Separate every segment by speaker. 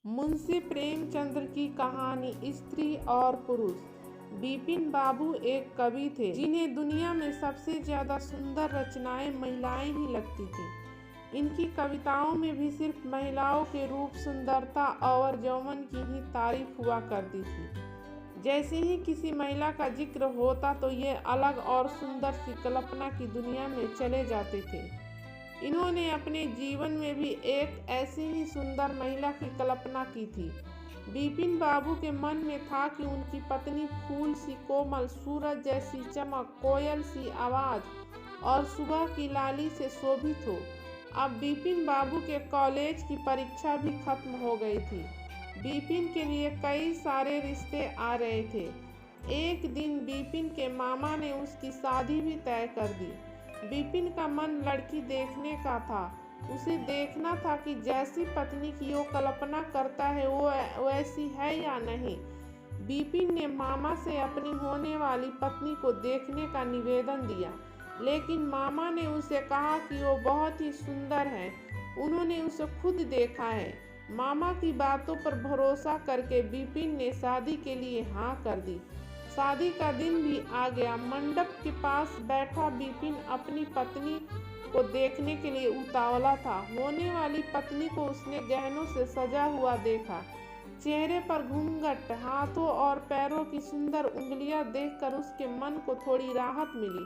Speaker 1: मुंशी प्रेमचंद की कहानी स्त्री और पुरुष। बिपिन बाबू एक कवि थे जिन्हें दुनिया में सबसे ज्यादा सुंदर रचनाएं महिलाएं ही लगती थी। इनकी कविताओं में भी सिर्फ महिलाओं के रूप, सुंदरता और यौवन की ही तारीफ हुआ करती थी। जैसे ही किसी महिला का जिक्र होता तो ये अलग और सुंदर सी कल्पना की दुनिया में चले जाते थे। इन्होंने अपने जीवन में भी एक ऐसी ही सुंदर महिला की कल्पना की थी। बिपिन बाबू के मन में था कि उनकी पत्नी फूल सी कोमल, सूरज जैसी चमक, कोयल सी आवाज और सुबह की लाली से शोभित हो। अब बिपिन बाबू के कॉलेज की परीक्षा भी खत्म हो गई थी। बिपिन के लिए कई सारे रिश्ते आ रहे थे। एक दिन बिपिन के मामा ने उसकी शादी भी तय कर दी। बिपिन का मन लड़की देखने का था। उसे देखना था कि जैसी पत्नी की वो कल्पना करता है वो वैसी है या नहीं। बिपिन ने मामा से अपनी होने वाली पत्नी को देखने का निवेदन दिया, लेकिन मामा ने उसे कहा कि वो बहुत ही सुंदर है। उन्होंने उसे खुद देखा है। मामा की बातों पर भरोसा करके बिपिन ने शादी के लिए हाँ कर दी। शादी का दिन भी आ गया। मंडप के पास बैठा बिपिन अपनी पत्नी को देखने के लिए उतावला था। होने वाली पत्नी को उसने गहनों से सजा हुआ देखा। चेहरे पर घूंघट, हाथों और पैरों की सुंदर उंगलियां देखकर उसके मन को थोड़ी राहत मिली।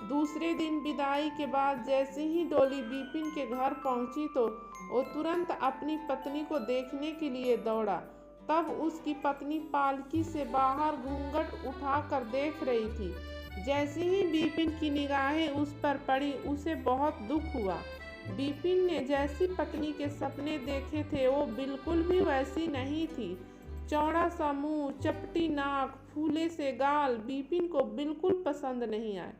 Speaker 1: दूसरे दिन विदाई के बाद जैसे ही डोली बिपिन के घर पहुंची तो वो तुरंत अपनी पत्नी को देखने के लिए दौड़ा। तब उसकी पत्नी पालकी से बाहर घूंघट उठाकर देख रही थी। जैसे ही बिपिन की निगाहें उस पर पड़ी, उसे बहुत दुख हुआ। बिपिन ने जैसी पत्नी के सपने देखे थे वो बिल्कुल भी वैसी नहीं थी। चौड़ा सा मुंह, चपटी नाक, फूले से गाल बिपिन को बिल्कुल पसंद नहीं आए।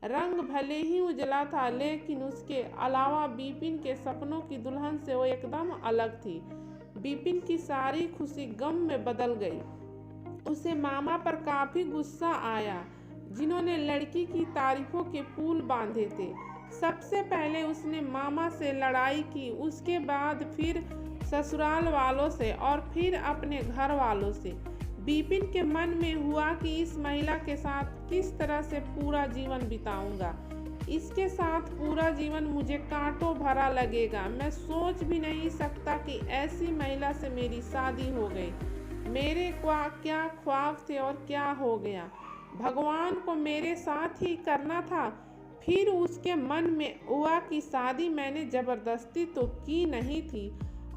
Speaker 1: रंग भले ही उजला था, लेकिन उसके अलावा बिपिन के सपनों की दुल्हन से वो एकदम अलग थी। बिपिन की सारी खुशी गम में बदल गई। उसे मामा पर काफी गुस्सा आया, जिन्होंने लड़की की तारीफों के पुल बांधे थे। सबसे पहले उसने मामा से लड़ाई की, उसके बाद फिर ससुराल वालों से और फिर अपने घर वालों से। बिपिन के मन में हुआ कि इस महिला के साथ किस तरह से पूरा जीवन बिताऊंगा। इसके साथ पूरा जीवन मुझे कांटों भरा लगेगा। मैं सोच भी नहीं सकता कि ऐसी महिला से मेरी शादी हो गई। मेरे क्या ख्वाब थे और क्या हो गया। भगवान को मेरे साथ ही करना था। फिर उसके मन में हुआ कि शादी मैंने जबरदस्ती तो की नहीं थी।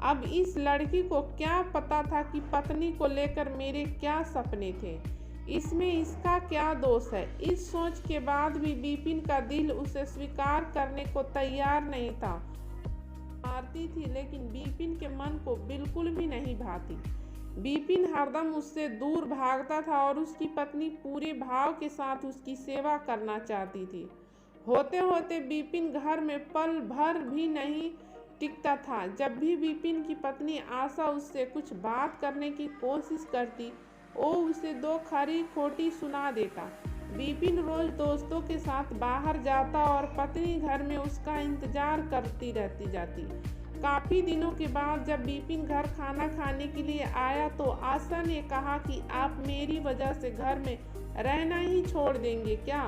Speaker 1: अब इस लड़की को क्या पता था कि पत्नी को लेकर मेरे क्या सपने थे। इसमें इसका क्या दोष है। इस सोच के बाद भी बिपिन का दिल उसे स्वीकार करने को तैयार नहीं था। मारती थी, लेकिन बिपिन के मन को बिल्कुल भी नहीं भाती। बिपिन हरदम उससे दूर भागता था और उसकी पत्नी पूरे भाव के साथ उसकी सेवा करना चाहती थी। होते होते बिपिन घर में पल भर भी नहीं टिकता था। जब भी बिपिन की पत्नी आशा उससे कुछ बात करने की कोशिश करती, वो उसे दो खरी खोटी सुना देता। बिपिन रोज दोस्तों के साथ बाहर जाता और पत्नी घर में उसका इंतजार करती रहती जाती। काफी दिनों के बाद जब बिपिन घर खाना खाने के लिए आया तो आशा ने कहा कि आप मेरी वजह से घर में रहना ही छोड़ देंगे क्या।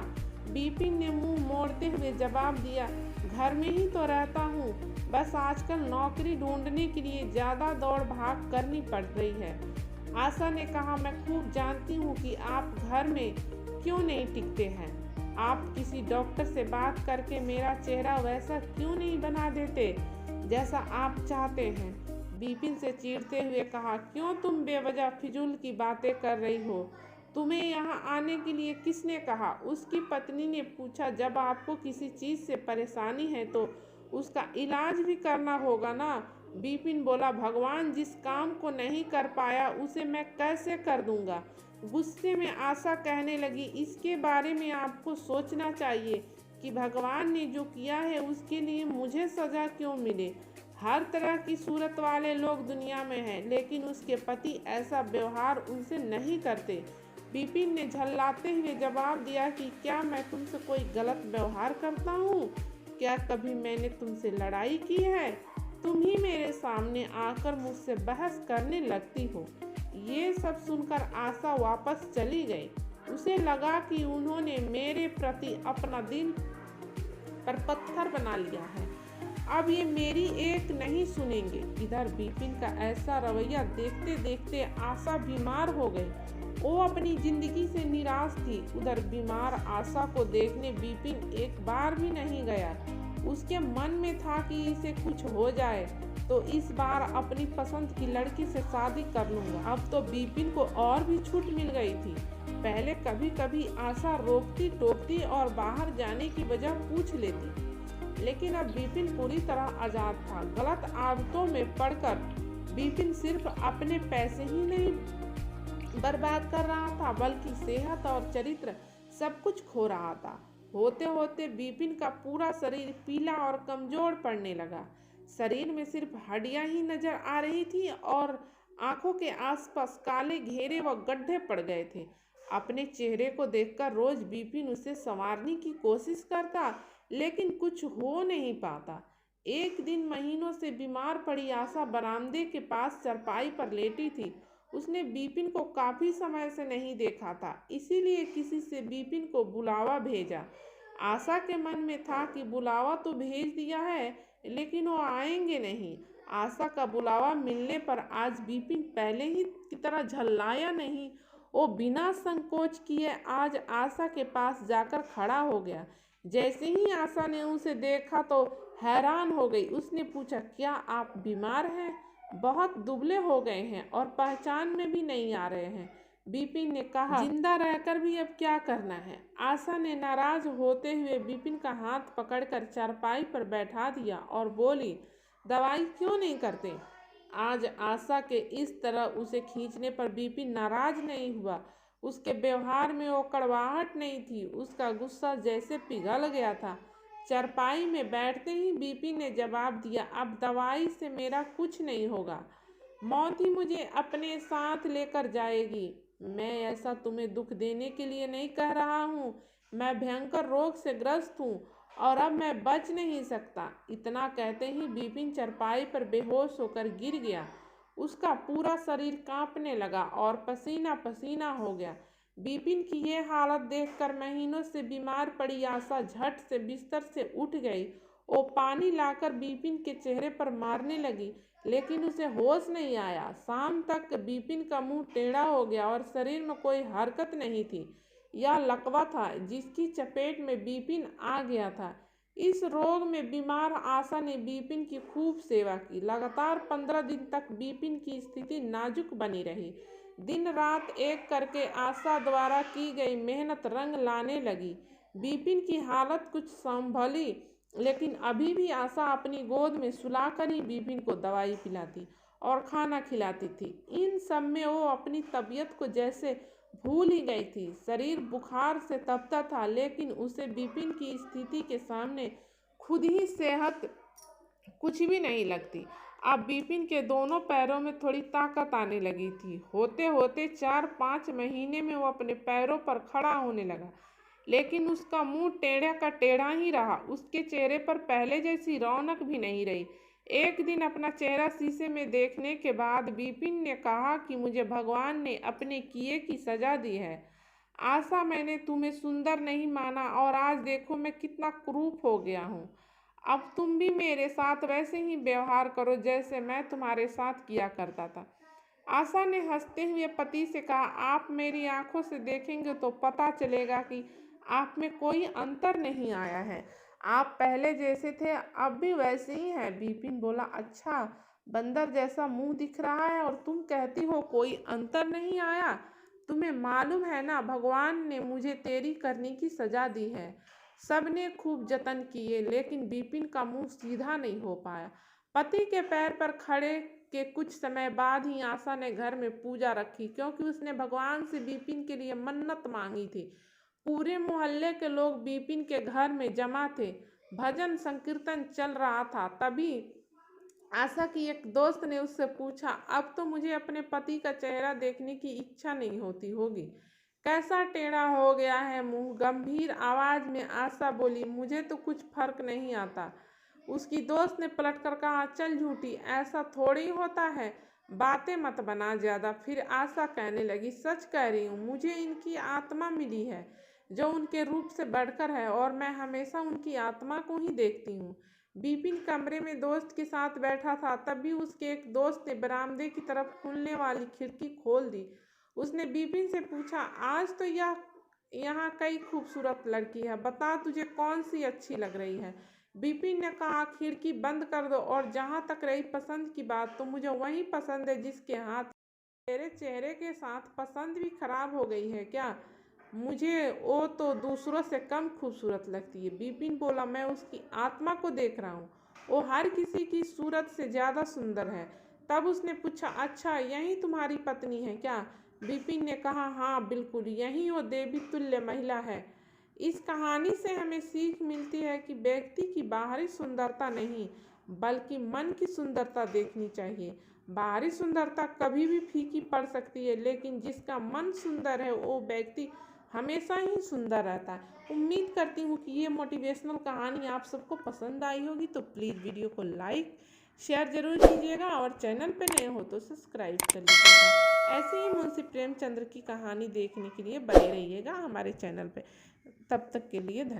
Speaker 1: बिपिन ने मुंह मोड़ते हुए जवाब दिया, घर में ही तो रहता हूँ, बस आजकल नौकरी ढूंढने के लिए ज्यादा दौड़ भाग करनी पड़ रही है। आशा ने कहा, मैं खूब जानती हूँ कि आप घर में क्यों नहीं टिकते हैं। आप किसी डॉक्टर से बात करके मेरा चेहरा वैसा क्यों नहीं बना देते जैसा आप चाहते हैं। बिपिन से चीढ़ते हुए कहा, क्यों तुम बेवजह फिजूल की बातें कर रही हो। तुम्हें यहाँ आने के लिए किसने कहा। उसकी पत्नी ने पूछा, जब आपको किसी चीज़ से परेशानी है तो उसका इलाज भी करना होगा ना। बिपिन बोला, भगवान जिस काम को नहीं कर पाया उसे मैं कैसे कर दूंगा। गुस्से में आशा कहने लगी, इसके बारे में आपको सोचना चाहिए कि भगवान ने जो किया है उसके लिए मुझे सजा क्यों मिले। हर तरह की सूरत वाले लोग दुनिया में हैं, लेकिन उसके पति ऐसा व्यवहार उनसे नहीं करते। बिपिन ने झल्लाते हुए जवाब दिया कि क्या मैं तुमसे कोई गलत व्यवहार करता हूँ। क्या कभी मैंने तुमसे लड़ाई की है। तुम ही मेरे सामने आकर मुझसे बहस करने लगती हो। ये सब सुनकर आशा वापस चली गई। उसे लगा कि उन्होंने मेरे प्रति अपना दिल पर पत्थर बना लिया है। अब ये मेरी एक नहीं सुनेंगे। इधर विपिन का ऐसा रवैया देखते देखते आशा बीमार हो गई। वो अपनी जिंदगी से निराश थी। उधर बीमार आशा को देखने विपिन एक बार भी नहीं गया। उसके मन में था कि इसे कुछ हो जाए तो इस बार अपनी पसंद की लड़की से शादी कर लूंगा। अब तो विपिन को और भी छूट मिल गई थी। पहले कभी कभी आशा रोकती टोकती और बाहर जाने की वजह पूछ लेती, लेकिन अब विपिन पूरी तरह आजाद था। गलत आदतों में पड़कर विपिन सिर्फ अपने पैसे ही नहीं बर्बाद कर रहा था, बल्कि सेहत और चरित्र सब कुछ खो रहा था। होते होते विपिन का पूरा शरीर पीला और कमजोर पड़ने लगा। शरीर में सिर्फ हड्डियां ही नजर आ रही थी और आंखों के आसपास काले घेरे व गड्ढे पड़ गए थे। अपने चेहरे को देखकर रोज विपिन उसे संवारने की कोशिश करता, लेकिन कुछ हो नहीं पाता। एक दिन महीनों से बीमार पड़ी आशा बरामदे के पास चारपाई पर लेटी थी। उसने विपिन को काफी समय से नहीं देखा था, इसीलिए किसी से विपिन को बुलावा भेजा। आशा के मन में था कि बुलावा तो भेज दिया है, लेकिन वो आएंगे नहीं। आशा का बुलावा मिलने पर आज विपिन पहले ही की तरह झल्लाया नहीं। वो बिना संकोच किए आज आशा के पास जाकर खड़ा हो गया। जैसे ही आशा ने उसे देखा तो हैरान हो गई। उसने पूछा, क्या आप बीमार हैं? बहुत दुबले हो गए हैं और पहचान में भी नहीं आ रहे हैं। विपिन ने कहा, जिंदा रहकर भी अब क्या करना है। आशा ने नाराज होते हुए विपिन का हाथ पकड़कर चारपाई पर बैठा दिया और बोली, दवाई क्यों नहीं करते? आज आशा के इस तरह उसे खींचने पर विपिन नाराज नहीं हुआ। उसके व्यवहार में वो कड़वाहट नहीं थी, उसका गुस्सा जैसे पिघल गया था। चारपाई में बैठते ही विपिन ने जवाब दिया, अब दवाई से मेरा कुछ नहीं होगा। मौत ही मुझे अपने साथ लेकर जाएगी। मैं ऐसा तुम्हें दुख देने के लिए नहीं कह रहा हूँ। मैं भयंकर रोग से ग्रस्त हूँ और अब मैं बच नहीं सकता। इतना कहते ही विपिन चारपाई पर बेहोश होकर गिर गया। उसका पूरा शरीर कांपने लगा और पसीना पसीना हो गया। विपिन की ये हालत देखकर महीनों से बीमार पड़ी आशा झट से बिस्तर से उठ गई। वो पानी लाकर विपिन के चेहरे पर मारने लगी, लेकिन उसे होश नहीं आया। शाम तक विपिन का मुंह टेढ़ा हो गया और शरीर में कोई हरकत नहीं थी। यह लकवा था जिसकी चपेट में विपिन आ गया था। इस रोग में बीमार आशा ने विपिन की खूब सेवा की। लगातार 15 दिन तक विपिन की स्थिति नाजुक बनी रही। दिन रात एक करके आशा द्वारा की गई मेहनत रंग लाने लगी। विपिन की हालत कुछ संभली, लेकिन अभी भी आशा अपनी गोद में सुलाकर ही विपिन को दवाई पिलाती और खाना खिलाती थी। इन सब में वो अपनी तबीयत को जैसे भूल ही गई थी। शरीर बुखार से तपता था, लेकिन उसे विपिन की स्थिति के सामने खुद ही सेहत कुछ भी नहीं लगती। अब विपिन के दोनों पैरों में थोड़ी ताकत आने लगी थी। होते होते 4-5 महीने में वो अपने पैरों पर खड़ा होने लगा, लेकिन उसका मुंह टेढ़ा का टेढ़ा ही रहा। उसके चेहरे पर पहले जैसी रौनक भी नहीं रही। एक दिन अपना चेहरा शीशे में देखने के बाद विपिन ने कहा कि मुझे भगवान ने अपने किए की सजा दी है। आशा, मैंने तुम्हें सुंदर नहीं माना और आज देखो मैं कितना क्रूप हो गया हूँ। अब तुम भी मेरे साथ वैसे ही व्यवहार करो जैसे मैं तुम्हारे साथ किया करता था। आशा ने हंसते हुए पति से कहा, आप मेरी आंखों से देखेंगे तो पता चलेगा कि आप में कोई अंतर नहीं आया है। आप पहले जैसे थे अब भी वैसे ही हैं। विपिन बोला, अच्छा, बंदर जैसा मुंह दिख रहा है और तुम कहती हो कोई अंतर नहीं आया। तुम्हें मालूम है ना, भगवान ने मुझे तेरी करनी की सजा दी है। सबने खूब जतन किए, लेकिन विपिन का मुंह सीधा नहीं हो पाया। पति के पैर पर खड़े के कुछ समय बाद ही आशा ने घर में पूजा रखी, क्योंकि उसने भगवान से विपिन के लिए मन्नत मांगी थी। पूरे मोहल्ले के लोग विपिन के घर में जमा थे। भजन संकीर्तन चल रहा था। तभी आशा की एक दोस्त ने उससे पूछा, अब तो मुझे अपने पति का चेहरा देखने की इच्छा नहीं होती होगी। कैसा टेढ़ा हो गया है मुंह। गंभीर आवाज में आशा बोली, मुझे तो कुछ फर्क नहीं आता। उसकी दोस्त ने पलटकर कहा, चल झूठी, ऐसा थोड़ी होता है, बातें मत बना ज्यादा। फिर आशा कहने लगी, सच कह रही हूँ, मुझे इनकी आत्मा मिली है जो उनके रूप से बढ़कर है और मैं हमेशा उनकी आत्मा को ही देखती हूँ। बिपिन कमरे में दोस्त के साथ बैठा था, तभी उसके एक दोस्त ने बरामदे की तरफ खुलने वाली खिड़की खोल दी। उसने बिपिन से पूछा, आज तो यह यहाँ कई खूबसूरत लड़की है, बता तुझे कौन सी अच्छी लग रही है। बिपिन ने कहा, खिड़की बंद कर दो, और जहाँ तक रही पसंद की बात, तो मुझे वही पसंद है जिसके हाथ। तेरे चेहरे के साथ पसंद भी खराब हो गई है क्या? मुझे वो तो दूसरों से कम खूबसूरत लगती है। बिपिन बोला, मैं उसकी आत्मा को देख रहा हूँ, वो हर किसी की सूरत से ज्यादा सुंदर है। तब उसने पूछा, अच्छा यही तुम्हारी पत्नी है क्या? बिपिन ने कहा, हाँ बिल्कुल, यही वो देवी तुल्य महिला है। इस कहानी से हमें सीख मिलती है कि व्यक्ति की बाहरी सुंदरता नहीं, बल्कि मन की सुंदरता देखनी चाहिए। बाहरी सुंदरता कभी भी फीकी पड़ सकती है, लेकिन जिसका मन सुंदर है वो व्यक्ति हमेशा ही सुंदर रहता है। उम्मीद करती हूँ कि ये मोटिवेशनल कहानी आप सबको पसंद आई होगी, तो प्लीज़ वीडियो को लाइक शेयर जरूर कीजिएगा, और चैनल पर नए हो तो सब्सक्राइब कर लीजिएगा। ऐसे ही मुंशी प्रेमचंद्र की कहानी देखने के लिए बने रहिएगा हमारे चैनल पे। तब तक के लिए धन्यवाद।